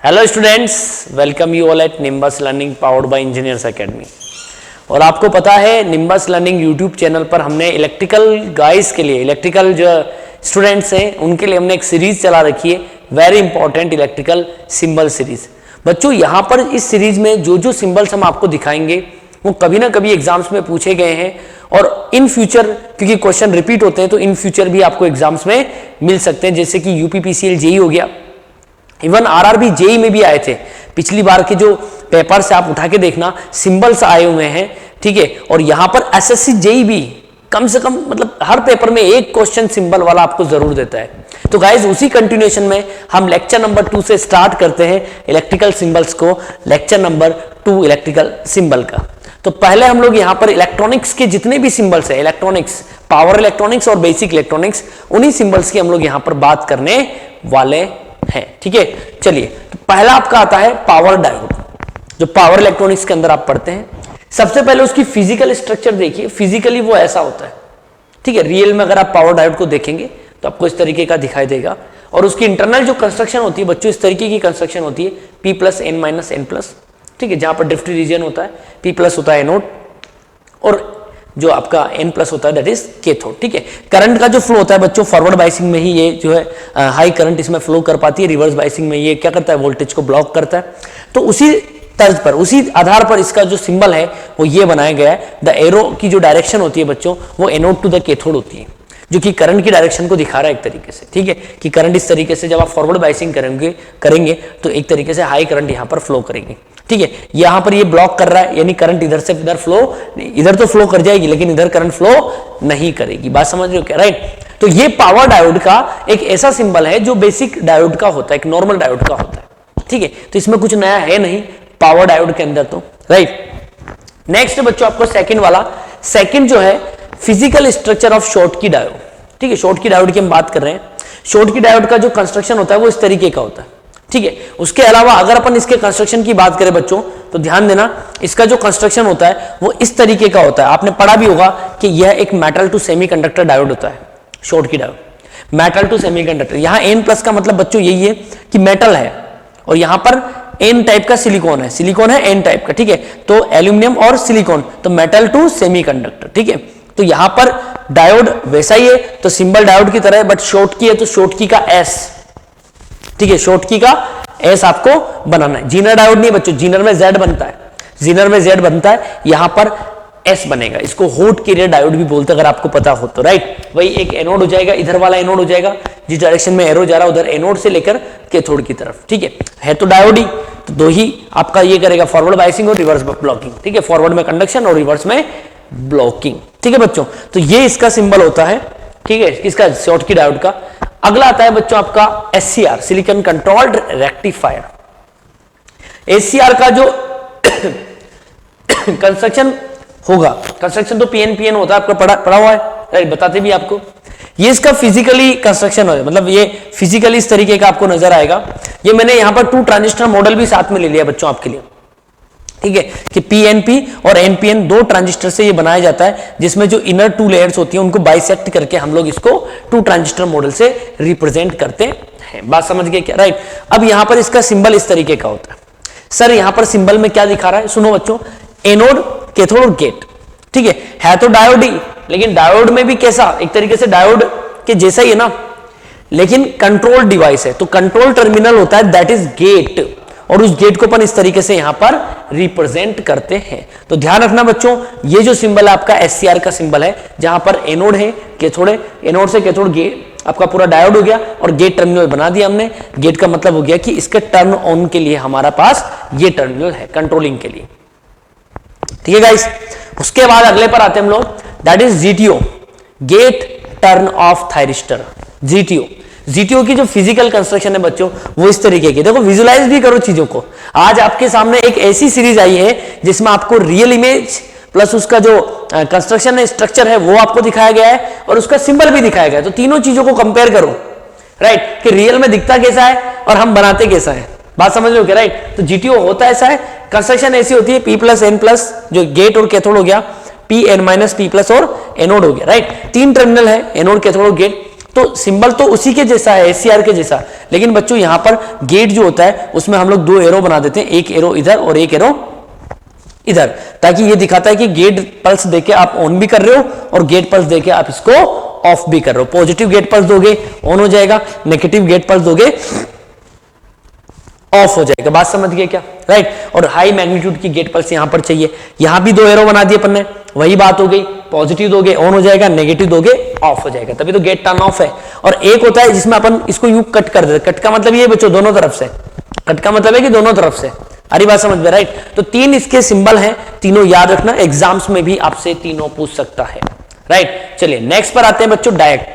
Hello students, welcome you all at nimbus learning powered by engineers academy. और आपको पता है निम्बस लर्निंग यूट्यूब चैनल पर हमने इलेक्ट्रिकल गाइस के लिए, इलेक्ट्रिकल जो स्टूडेंट्स हैं उनके लिए हमने एक सीरीज चला रखी है, very important electrical symbol series. बच्चों यहाँ पर इस सीरीज में जो जो सिंबल्स हम आपको दिखाएंगे वो कभी ना कभी एग्जाम्स में पूछे गए हैं और इन फ्यूचर क्योंकि क्वेश्चन रिपीट होते हैं तो इन फ्यूचर भी आपको एग्जाम्स में मिल सकते हैं, जैसे कि यूपीपीसीएल जेई हो गया, इवन आरआरबी जेई में भी आए थे। पिछली बार के जो पेपर से आप उठा के देखना, सिंबल्स आए हुए हैं, ठीक है। और यहां पर एसएससी जेई भी कम से कम मतलब हर पेपर में एक क्वेश्चन सिंबल वाला आपको जरूर देता है। तो गाइज उसी कंटिन्यूएशन में हम लेक्चर नंबर 2 से स्टार्ट करते हैं इलेक्ट्रिकल सिंबल्स को, लेक्चर नंबर 2 इलेक्ट्रिकल सिंबल का। तो पहले हम लोग यहां पर इलेक्ट्रॉनिक्स के जितने भी सिंबल्स है, इलेक्ट्रॉनिक्स, पावर इलेक्ट्रॉनिक्स और बेसिक इलेक्ट्रॉनिक्स, उन्हीं सिंबल्स की हम लोग यहां पर बात करने वाले हैं, ठीक है। चलिए, तो पहला आपका आता है पावर डायोड, जो पावर इलेक्ट्रॉनिक्स के अंदर आप पढ़ते हैं। सबसे पहले उसकी फिजिकल स्ट्रक्चर देखिए, फिजिकली वो ऐसा होता है, ठीक है। रियल में अगर आप पावर डायोड को देखेंगे तो आपको इस तरीके का दिखाई देगा और उसकी इंटरनल जो कंस्ट्रक्शन होती है बच्चों, इस तरीके की कंस्ट्रक्शन होती है, P+N-N+, ठीक है, जहां पर ड्रिफ्ट रीजन होता है, P+ होता है एनोड और जो आपका N+ होता है दैट इज कैथोड, ठीक है। करंट का जो फ्लो होता है बच्चों, फॉरवर्ड बाइसिंग में ही ये जो है हाई करंट इसमें फ्लो कर पाती है, रिवर्स बाइसिंग में ये क्या करता है, वोल्टेज को ब्लॉक करता है। तो उसी तर्ज पर, उसी आधार पर इसका जो सिंबल है वो ये बनाया गया है। द एरो की जो डायरेक्शन होती है बच्चों, वो एनोड टू द कैथोड होती है, जो कि करंट की डायरेक्शन को दिखा रहा है एक तरीके से, ठीक है, कि करंट इस तरीके से जब आप फॉरवर्ड बाइसिंग करेंगे तो एक तरीके से हाई करंट यहां पर फ्लो करेगी, ठीक है। यहां पर ये ब्लॉक कर रहा है, यानी करंट इधर से इधर फ्लो, इधर तो फ्लो कर जाएगी लेकिन इधर करंट फ्लो नहीं करेगी। बात समझ रहे हो क्या, राइट। तो ये पावर डायोड का एक ऐसा सिंबल है जो बेसिक डायोड का होता है, एक नॉर्मल डायोड का होता है, ठीक है। तो इसमें कुछ नया है नहीं पावर डायोड के अंदर, तो राइट। नेक्स्ट बच्चों आपको सेकंड वाला, सेकंड जो है फिजिकल स्ट्रक्चर ऑफ शॉर्ट की डायोड, ठीक है। शॉर्ट की डायोड की हम बात कर रहे हैं। शॉर्ट की डायोड का जो कंस्ट्रक्शन होता है वो इस तरीके का होता है, ठीक है। उसके अलावा अगर अपन इसके कंस्ट्रक्शन की बात करें बच्चों तो ध्यान देना, इसका जो कंस्ट्रक्शन होता है वो इस तरीके का होता है। आपने पढ़ा भी होगा कि यह एक मेटल टू सेमीकंडक्टर डायोड होता है, शॉर्ट की डायोड, मेटल टू सेमीकंडक्टर। यहां N+ का मतलब बच्चों यही है कि मेटल है और यहां पर N टाइप का सिलिकॉन है, सिलिकॉन है N टाइप का, ठीक है। तो एल्यूमिनियम और सिलिकॉन, तो मेटल टू सेमीकंडक्टर, ठीक है। तो यहां पर डायोड वैसा ही है, तो सिंबल डायोड की तरह है, बट शॉर्ट की है तो शॉर्ट की का S, ठीक है, शॉर्ट की का S आपको बनाना है। जीनर डायोड नहीं बच्चों, जीनर में Z बनता है, जीनर में Z बनता है, यहां पर S बनेगा। इसको हॉट कैरियर डायोड भी बोलते हैं अगर आपको पता हो तो, राइट। वही एक एनोड हो जाएगा, इधर वाला एनोड हो जाएगा, जिस डायरेक्शन में एरो जा रहा है उधर एनोड से लेकर कैथोड की तरफ, ठीक है तो डायोड ही, तो दो ही आपका ये करेगा, फॉरवर्ड बाइसिंग और रिवर्स ब्लॉकिंग, ठीक है। फॉरवर्ड में कंडक्शन और रिवर्स में ब्लॉकिंग, ठीक है बच्चों। तो ये इसका सिंबल होता है, ठीक है, इसका शॉर्ट की डायोड का। अगला आता है बच्चों आपका SCR, silicon controlled rectifier. SCR का जो कंस्ट्रक्शन होगा, कंस्ट्रक्शन तो PN होता है, आपको पढ़ा हुआ है, राइट, बताते भी आपको। ये इसका फिजिकली कंस्ट्रक्शन है, मतलब ये फिजिकली इस तरीके का आपको नजर आएगा। ये मैंने यहां पर 2 ट्रांजिस्टर मॉडल भी साथ में ले लिया बच्चों आपके लिए, ठीक है, कि PNP और NPN 2 ट्रांजिस्टर से ये बनाया जाता है, जिसमें जो इनर 2 लेयर्स होती हैं उनको बाइसेक्ट करके हम लोग इसको 2 ट्रांजिस्टर मॉडल से रिप्रेजेंट करते हैं। बात समझ गए क्या, राइट। अब यहां पर इसका सिंबल इस तरीके का होता है। सर यहां पर सिंबल में क्या दिखा रहा है, सुनो बच्चों, एनोड, कैथोड और गेट, ठीक है तो डायोड ही, लेकिन डायोड में भी कैसा, एक तरीके से डायोड के जैसा ही है ना, लेकिन कंट्रोल डिवाइस है। तो कंट्रोल टर्मिनल होता है दैट इज गेट, और उस गेट को अपन इस तरीके से यहां पर रिप्रेजेंट करते हैं। तो ध्यान रखना बच्चों, ये जो सिंबल है आपका SCR का सिंबल है, जहां पर एनोड है, कैथोड है, एनोड से कैथोड गेट आपका पूरा डायोड हो गया और गेट टर्मिनल बना दिया हमने। गेट का मतलब हो गया कि इसके टर्न ऑन के लिए हमारा पास ये टर्मिनल है, कंट्रोलिंग के लिए, ठीक है गाइस। उसके बाद अगले पर आते हैं हम लोग, that is GTO, gate turn off thyristor. GTO की जो फिजिकल कंस्ट्रक्शन है बच्चों वो इस तरीके की, देखो विजुलाइज भी करो चीजों को। आज आपके सामने एक ऐसी सीरीज आई है जिसमें आपको रियल इमेज प्लस उसका जो कंस्ट्रक्शन है, स्ट्रक्चर है, वो आपको दिखाया गया है और उसका सिंबल भी दिखाया गया है। तो तीनों चीजों को कंपेयर करो, राइट, कि रियल में दिखता कैसा है और हम बनाते कैसा है। बात समझ लो क्या, राइट। तो GTO होता ऐसा है, कंस्ट्रक्शन ऐसी होती है, P+N+, जो गेट और कैथोड हो गया, P+N- P+ और एनोड हो गया, राइट। 3 टर्मिनल है, एनोड, कैथोड और गेट। तो सिंबल तो उसी के जैसा है, एससीआर के जैसा, लेकिन बच्चों यहां पर गेट जो होता है उसमें हम लोग 2 एरो बना देते हैं, एक एरो इधर और एक एरो इधर, ताकि ये दिखाता है कि गेट पल्स देके आप ऑन भी कर रहे हो और गेट पल्स देके आप इसको ऑफ भी कर रहे हो। पॉजिटिव गेट पल्स दोगे ऑन हो जाएगा, नेगेटिव गेट पल्स दोगे ऑफ हो जाएगा। बात समझ गए क्या? राइट। और हाई मैग्नीट्यूड की गेट पल्स यहां पर चाहिए, यहां भी 2 एरो बना दिए अपन ने, वही बात हो गई, पॉजिटिव दोगे ऑन हो जाएगा, नेगेटिव दोगे ऑफ हो जाएगा, तभी तो गेट टर्न ऑफ है। और एक होता है जिसमें अपन इसको यू कट कर देते, कट का मतलब ये बच्चों दोनों तरफ से, कट का मतलब है कि दोनों तरफ से, अरे बात समझ में? राइट। तो 3 इसके सिंबल हैं, तीनों याद रखना, एग्जाम्स में भी आपसे तीनों पूछ सकता है। राइट। चलिए नेक्स्ट पर आते हैं बच्चों, डायक।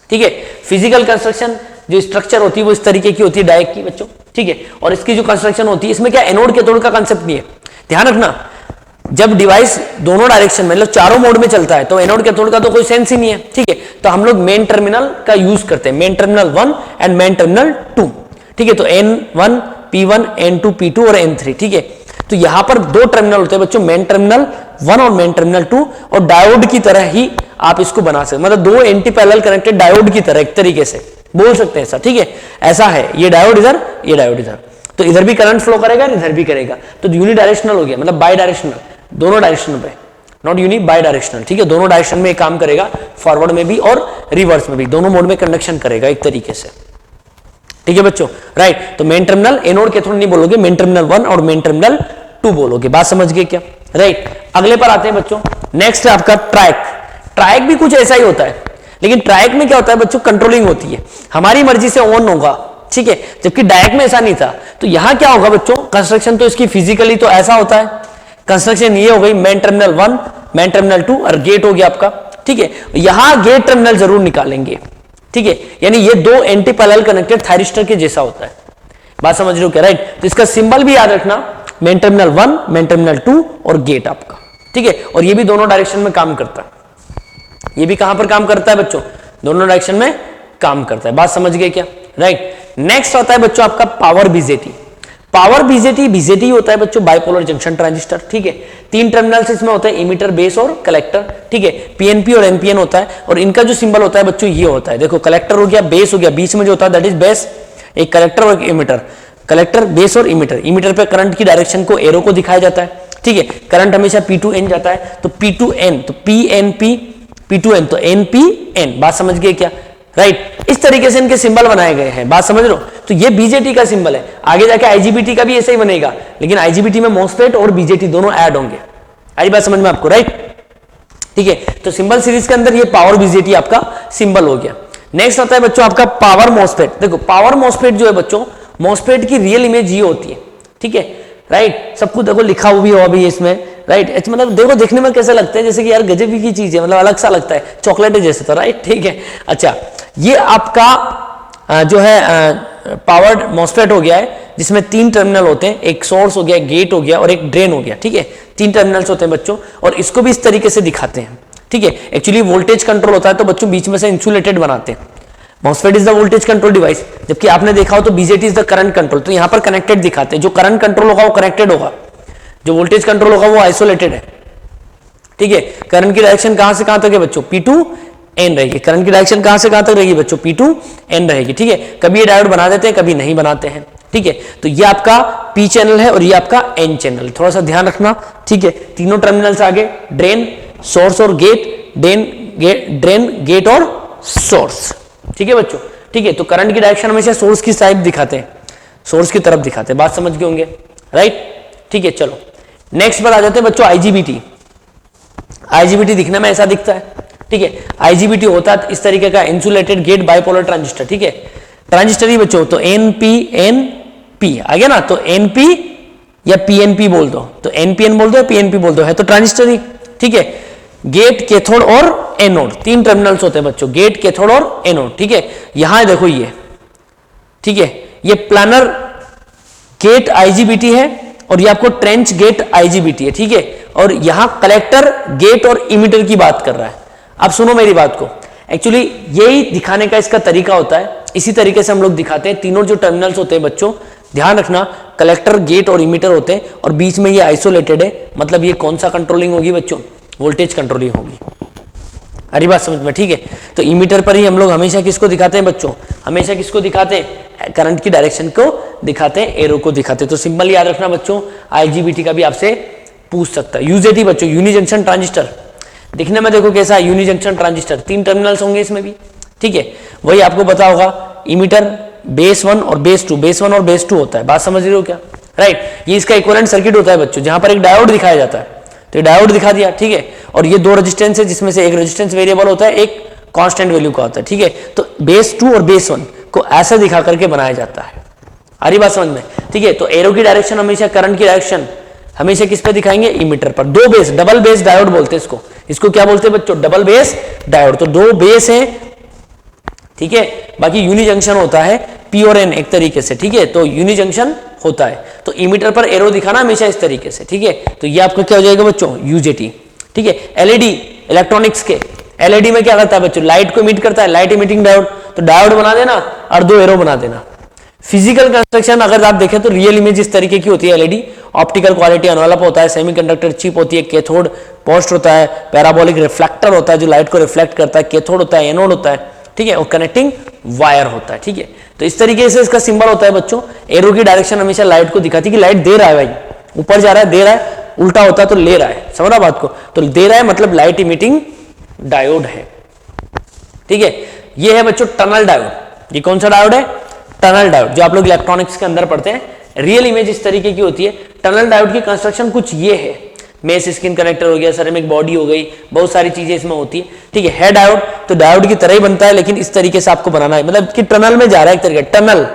ठीक है, फिजिकल कंस्ट्रक्शन जो स्ट्रक्चर होती है वो इस तरीके की होती है डायक की बच्चों। ठीक है, और इसकी जो कंस्ट्रक्शन होती है इसमें क्या एनोड कैथोड का कंसेप्ट नहीं है, ध्यान रखना। जब डिवाइस दोनों डायरेक्शन में मतलब चारों मोड में चलता है तो एनोड कैथोड का तो कोई सेंस ही नहीं है। ठीक है, तो हम लोग मेन टर्मिनल का यूज करते हैं, main terminal 1 and main terminal 2। ठीक है, तो N1 P1 N2 P2 और N3। ठीक है, तो यहां पर 2 टर्मिनल होते हैं बच्चों, मेन टर्मिनल 1 और मेन टर्मिनल 2, और डायोड की तरह ही आप इसको बना सकते, मतलब 2 एंटी पैरेलल कनेक्टेड डायोड की तरह एक तरीके से बोल सकते हैं ऐसा। ठीक है, ऐसा है, ये डायोड इधर, ये डायोड इधर, तो इधर भी करंट फ्लो करेगा इधर भी करेगा, तो यूनिडायरेक्शनल हो गया, मतलब बाई डायरेक्शनल, दोनों डायरेक्शन पे, नॉट यूनि बाई डायरेक्शनल। ठीक है, दोनों डायरेक्शन में काम करेगा, फॉरवर्ड में भी और रिवर्स में भी, दोनों मोड में कंडक्शन करेगा एक तरीके से। ठीक है बच्चों, राइट। तो मेन टर्मिनल एनोड कैथोड नहीं बोलोगे, मेन टर्मिनल 1 और मेन टर्मिनल 2 बोलोगे। बात समझ गए क्या? राइट। अगले पर आते हैं बच्चों, नेक्स्ट है आपका ट्रैक। ट्रैक भी कुछ ऐसा ही होता है, लेकिन ट्रैक में क्या होता है बच्चों, कंट्रोलिंग होती है, हमारी मर्जी से ऑन होगा। ठीक है, जबकि डायक में ऐसा नहीं था। तो यहां क्या होगा बच्चों, कंस्ट्रक्शन तो इसकी फिजिकली तो ऐसा होता है, कंस्ट्रक्शन ये हो गई मेन टर्मिनल 1 मेन टर्मिनल 2 और गेट हो गया आपका। ठीक है, यहां गेट टर्मिनल जरूर निकालेंगे। ठीक है, यानी ये 2 एंटी पैरेलल कनेक्टेड थायरिस्टर के जैसा होता है। बात समझ रहे हो क्या? राइट। तो इसका सिंबल भी याद रखना, मेन टर्मिनल 1 मेन टर्मिनल 2 और गेट आपका। ठीक है, और ये भी दोनों डायरेक्शन में काम करता है, ये भी कहां पर काम करता है बच्चों, दोनों डायरेक्शन में काम करता है। बात समझ गए क्या? राइट। नेक्स्ट आता है बच्चों आपका पावर बीजेटी। पावर बीजेटी होता है बच्चों बाइपोलर जंक्शन ट्रांजिस्टर। ठीक है, 3 टर्मिनल्स इसमें होते हैं, इमीटर बेस और कलेक्टर। ठीक है, पीएनपी और एनपीएन होता है, और इनका जो सिंबल होता है बच्चों ये होता है, देखो कलेक्टर हो गया, बेस हो गया, बीच में जो होता है दैट इज बेस, एक कलेक्टर और एक इमीटर, कलेक्टर बेस और इमीटर। इमीटर पे करंट की डायरेक्शन को एरो को दिखाया जाता है। ठीक है, करंट हमेशा P2N जाता है, तो P2N तो PNP P2N तो NPN। बात समझ गए क्या? राइट। इस तरीके से इनके सिंबल बनाए गए हैं, बात समझ लो। तो ये बीजेटी का सिंबल है, आगे जाके आईजीबीटी का भी ऐसे ही बनेगा, लेकिन आईजीबीटी में मॉसफेट और बीजेटी दोनों ऐड होंगे। आई बात समझ में आपको? राइट। ठीक है, तो सिंबल सीरीज के अंदर ये पावर बीजेटी आपका सिंबल हो गया। नेक्स्ट आता है बच्चों आपका पावर मॉसफेट। देखो पावर मॉसफेट जो है बच्चों, मॉसफेट की रियल इमेज ये होती है। ठीक है, राइट। सब कुछ देखो लिखा हुआ भी हो अभी इसमें, राइट। मतलब देखो देखने में कैसे लगते हैं, जैसे कि यार गजब की चीज है, मतलब अलग सा लगता है, चॉकलेट जैसे, तो राइट। ठीक है, अच्छा ये आपका जो है पावर्ड मॉसफेट हो गया है, जिसमें 3 टर्मिनल होते हैं, एक सोर्स हो गया, गेट हो गया और एक ड्रेन हो गया। ठीक है, 3 टर्मिनल्स होते हैं बच्चों, और इसको भी इस तरीके से दिखाते हैं। ठीक है, एक्चुअली वोल्टेज कंट्रोल होता है, तो बच्चों बीच में से इंसुलेटेड बनाते हैं। MOSFET is the voltage control device, जबकि आपने देखा हो तो BJT is the current control. तो यहां पर कनेक्टेड दिखाते हैं, जो करंट कंट्रोल होगा वो कनेक्टेड होगा, जो वोल्टेज कंट्रोल होगा वो आइसोलेटेड है। ठीक है, करंट की डायरेक्शन कहां से कहां तक है बच्चों, P2N रहेगी। करंट की डायरेक्शन कहां से कहां तक रहेगी बच्चों, P2N रहेगी। ठीक है, कभी ये डायोड बना देते हैं, कभी नहीं बनाते हैं। ठीक है, तो ये आपका P चैनल है और ये आपका N चैनल, थोड़ा सा ध्यान रखना। ठीक है, तीनों टर्मिनल्स आगे, ड्रेन, सोर्स और गेट, ड्रेन गेट और सोर्स। ठीक है बच्चों। ठीक है, तो करंट की डायरेक्शन हमेशा सोर्स की साइड दिखाते हैं, सोर्स की तरफ दिखाते हैं। बात समझ गए होंगे? राइट। ठीक है, चलो नेक्स्ट पर आ जाते हैं बच्चों आईजीबीटी। आईजीबीटी दिखने में ऐसा दिखता है। ठीक है, आईजीबीटी होता है इस तरीके का, इंसुलेटेड गेट बाइपोलर ट्रांजिस्टर। ठीक है, ट्रांजिस्टर ही बच्चों, तो NPNP आ गया ना, तो NP या PNP बोल दो, तो NPN बोल दो या PNP बोल दो, है तो ट्रांजिस्टर ही। ठीक है, गेट, कैथोड और एनोड, 3 टर्मिनल्स होते हैं बच्चों, गेट, कैथोड और एनोड। ठीक है, यहां देखो ये, ठीक है, ये प्लानर गेट आईजीबीटी है और ये आपको ट्रेंच गेट आईजीबीटी है। ठीक है, और यहां कलेक्टर, गेट और इमीटर की बात कर रहा है। अब सुनो मेरी बात को, एक्चुअली यही दिखाने का इसका तरीका होता है, इसी तरीके से हम लोग दिखाते हैं। तीनों जो टर्मिनल्स होते हैं बच्चों, ध्यान रखना, कलेक्टर, गेट और इमीटर होते हैं, और बीच में ये आइसोलेटेड है, मतलब ये कौन सा कंट्रोलिंग होगी बच्चों, वोल्टेज कंट्रोलिंग होगी। अरे बात समझ में, ठीक है। तो इमीटर पर ही हम लोग हमेशा किसको दिखाते हैं बच्चों, हमेशा किसको दिखाते हैं, करंट की डायरेक्शन को दिखाते हैं, एरो को दिखाते हैं। तो सिंबल याद रखना बच्चों, IGBT का भी आपसे पूछ सकता है। यूजेटी बच्चों, यूनि जंक्शन ट्रांजिस्टर, दिखने में देखो कैसा, यूनि जंक्शन ट्रांजिस्टर, 3 टर्मिनल्स होंगे इसमें भी, ठीक है। वही आपको पता होगा, इमीटर बेस 1 और बेस 2, बेस 1 और बेस 2 होता है, बात समझ रहे हो क्या, राइट। ये इसका इक्विवेलेंट सर्किट होता है बच्चों, जहां पर एक डायोड दिखाया जाता है, तो डायोड दिखा दिया, ठीक है। और ये 2 रेजिस्टेंस है, जिसमें से एक रेजिस्टेंस वेरिएबल होता है, एक कांस्टेंट वैल्यू का होता है, ठीक है। तो बेस 2 और बेस 1 को ऐसे दिखा करके बनाया जाता है, आ रही बात समझ में, ठीक है। तो एरो की डायरेक्शन हमेशा, करंट की डायरेक्शन हमेशा किस पे दिखाएंगे, इमीटर पर। 2 बेस, डबल बेस डायोड बोलते हैं इसको, इसको क्या बोलते हैं बच्चों, डबल बेस डायोड। तो 2 बेस है, ठीक है। बाकी यूनि जंक्शन होता है P और N एक तरीके से, ठीक है। तो यूनि जंक्शन होता है, तो इमीटर पर एरो दिखाना हमेशा इस तरीके से, ठीक है। तो ये आपका क्या हो जाएगा बच्चों, UJT, ठीक है। LED इलेक्ट्रॉनिक्स के, LED में क्या करता है बच्चों, लाइट को इमिट करता है, लाइट इमिटिंग डायोड, तो डायोड बना देना और 2 एरो बना देना। फिजिकल कंस्ट्रक्शन अगर आप देखें तो रियल इमेज इस तरीके की होती है LED, ऑप्टिकल क्वालिटी एनवेलप होता है, सेमीकंडक्टर चिप होती है, कैथोड पोस्ट होता है, पैराबोलिक रिफ्लेक्टर होता है जो लाइट को रिफ्लेक्ट करता है, कैथोड होता है, एनोड होता है, ठीक है, और कनेक्टिंग वायर होता है, ठीक है। तो इस तरीके से इसका सिंबल होता है बच्चों। एरो की डायरेक्शन हमेशा लाइट को दिखाती है कि लाइट दे रहा है भाई, ऊपर जा रहा है, दे रहा है, उल्टा होता है तो ले रहा है, समझ रहा बात को, तो दे रहा है मतलब लाइट इमिटिंग डायोड है, ठीक है। ये है बच्चों टनल डायोड। ये कौन सा डायोड है, टनल डायोड, जो आप लोग इलेक्ट्रॉनिक्स के अंदर पढ़ते हैं। रियल इमेज इस तरीके की होती है। टनल डायोड की कंस्ट्रक्शन कुछ ये है, मेस स्किन कनेक्टर हो गया, सेरेमिक बॉडी हो गई, बहुत सारी चीजें इसमें होती है, ठीक है। है डायोड, तो डायोड की तरह ही बनता है, लेकिन इस तरीके से आपको बनाना है, मतलब कि टनल में जा रहा है एक तरीके, टनल,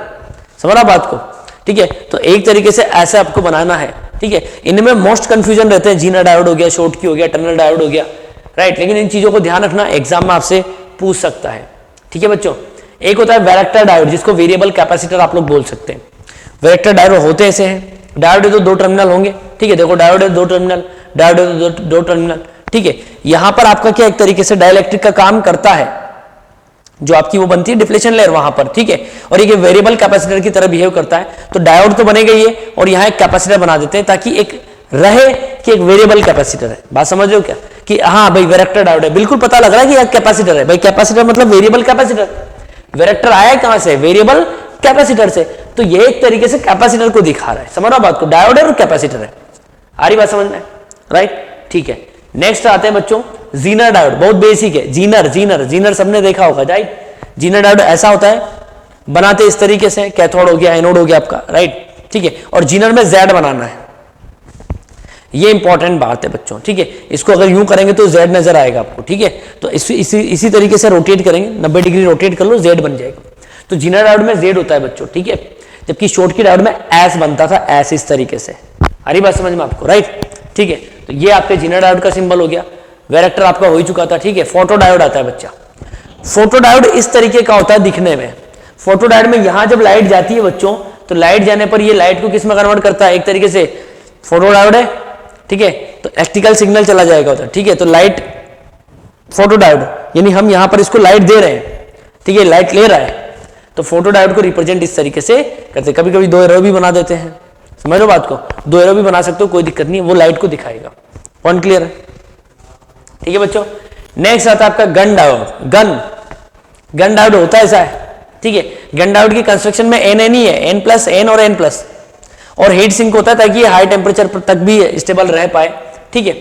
समझ रहा बात को, ठीक है। तो एक तरीके से ऐसे आपको बनाना है, ठीक है। इनमें मोस्ट कंफ्यूजन रहते हैं, जीना डायोड हो गया, शॉर्ट की हो गया, टनल डायोड हो गया, राइट। लेकिन इन चीजों को ध्यान रखना, एग्जाम में आपसे पूछ सकता है, ठीक है बच्चों। एक होता है वैरेक्टर डायोड, जिसको वेरिएबल कैपेसिटर आप लोग बोल सकते हैं। वैरेक्टर डायोड होते ऐसे हैं, डायोड है तो 2 टर्मिनल होंगे, ठीक है। देखो डायोड है 2 टर्मिनल, डायोड है तो 2 टर्मिनल, ठीक है। यहां पर आपका क्या एक तरीके से डाइलेक्ट्रिक का काम करता है, जो आपकी वो बनती है डिप्लेशन लेयर वहां पर, ठीक है। और ये वेरिएबल कैपेसिटर की तरह बिहेव करता है, तो डायोड तो बनेगा ये, और यहां एक कैपेसिटर बना देते हैं ताकि एक रहे कि एक वेरिएबल कैपेसिटर है। बात समझ रहे हो क्या, कि हाँ भाई वैरेक्टर डायोड है, बिल्कुल पता लग रहा है कि यह कैपेसिटर है भाई, कैपेसिटर मतलब वेरिएबल कैपेसिटर। वैरेक्टर आया कहां से, वेरिएबल कैपेसिटर से, तो ये एक तरीके से कैपेसिटर को दिखा रहा है, समझ रहा बात को, डायोड है और कैपेसिटर है, आ रही बात समझ में, राइट, ठीक है। नेक्स्ट आते हैं बच्चों जीनर डायोड, बहुत बेसिक है। जीनर जीनर जीनर सबने देखा होगा, राइट। जीनर डायोड ऐसा होता है, बनाते इस तरीके से, कैथोड हो गया, एनोड हो गया आपका, राइट, ठीक है। और जीनर में Z बनाना है, ये इंपॉर्टेंट बात है बच्चों, ठीक है। इसको अगर यूं करेंगे तो Z नजर आएगा आपको, ठीक है। तो इसी तरीके से रोटेट करेंगे, 90 डिग्री रोटेट कर लो, Z बन जाएगा। तो जीनर डायोड में Z होता है बच्चों, ठीक है। जबकि शॉर्ट की डायोड में S बनता था, S इस तरीके से, आ रही बात समझ में आपको, राइट, ठीक है। तो ये आपके जीनर डायोड का सिंबल हो गया। वैरेक्टर आपका हो ही चुका था, ठीक है। फोटो डायोड आता है बच्चा। फोटो डायोड इस तरीके का होता है दिखने में। फोटो डायोड में यहां जब लाइट जाती है बच्चों, तो लाइट जाने पर ये लाइट को किस में कन्वर्ट करता है, एक तरीके से फोटो डायोड है, ठीक है, तो इलेक्ट्रिकल सिग्नल चला जाएगा उधर, ठीक है। तो लाइट फोटो डायोड, यानी हम यहां पर इसको लाइट दे रहे हैं, ठीक है, लाइट ले रहा है, तो फोटो डायोड को रिप्रेजेंट इस तरीके से करते। कभी कभी 2 एरो भी बना देते हैं, समझ लो बात को, 2 एरो भी बना सकते हो, कोई दिक्कत नहीं है, वो लाइट को दिखाएगा। पॉइंट क्लियर है, ठीक है बच्चों। नेक्स्ट आता है आपका गन डायोड। गन डायोड होता है ऐसा है, ठीक है। गन डायोड की कंस्ट्रक्शन में N ही है, N+N और N+, और हीट सिंक होता है ताकि ये हाई टेम्परेचर पर तक भी स्टेबल रह पाए, ठीक है।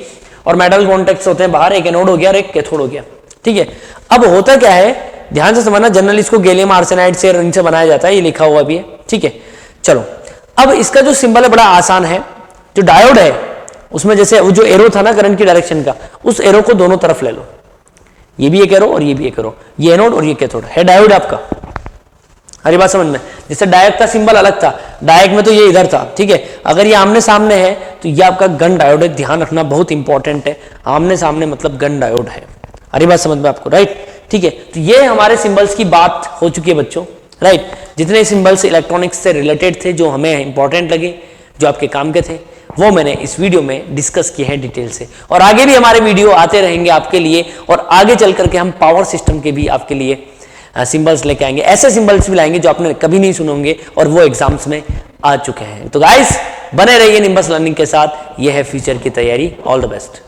और मेटल कॉन्टेक्ट्स होते हैं बाहर, एक एनोड हो गया और एक कैथोड हो गया, ठीक है। अब होता क्या है, ध्यान से समझना, जनरली इसको गैलियम आर्सेनाइड से इनसे बनाया जाता है, ये लिखा हुआ भी है, ठीक है। चलो अब इसका जो सिंबल है बड़ा आसान है। जो डायोड है उसमें जैसे वो जो एरो था ना करंट की डायरेक्शन का, उस एरो को दोनों तरफ ले लो, ये भी एक एरो और ये भी एक एरो, ये एनोड और ये कैथोड है डायोड आपका, हरी बात समझ में। जैसे डायक का सिंबल अलग था, डायक में तो ये इधर था, ठीक है। अगर ये आमने सामने है तो ये आपका गन डायोड है, ध्यान रखना बहुत इंपॉर्टेंट है, आमने सामने मतलब गन डायोड है, हरी बात समझ में आपको, राइट, ठीक है। तो ये हमारे सिंबल्स की बात हो चुकी है बच्चों, राइट। जितने सिंबल्स इलेक्ट्रॉनिक्स से रिलेटेड थे, जो हमें इंपॉर्टेंट लगे, जो आपके काम के थे, वो मैंने इस वीडियो में डिस्कस किए हैं डिटेल से। और आगे भी हमारे वीडियो आते रहेंगे आपके लिए, और आगे चल करके हम पावर सिस्टम के भी आपके लिए सिंबल्स लेके आएंगे, ऐसे सिंबल्स भी लाएंगे जो आपने कभी नहीं सुने होंगे और वो एग्जाम्स में आ चुके हैं। तो गाइस बने रहिए निम्बस लर्निंग के साथ, ये है फ्यूचर की तैयारी। All the best.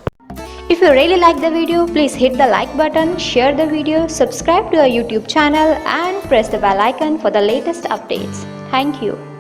If you really like the video, please hit the like button, share the video, subscribe to our YouTube channel and press the bell icon for the latest updates. Thank you.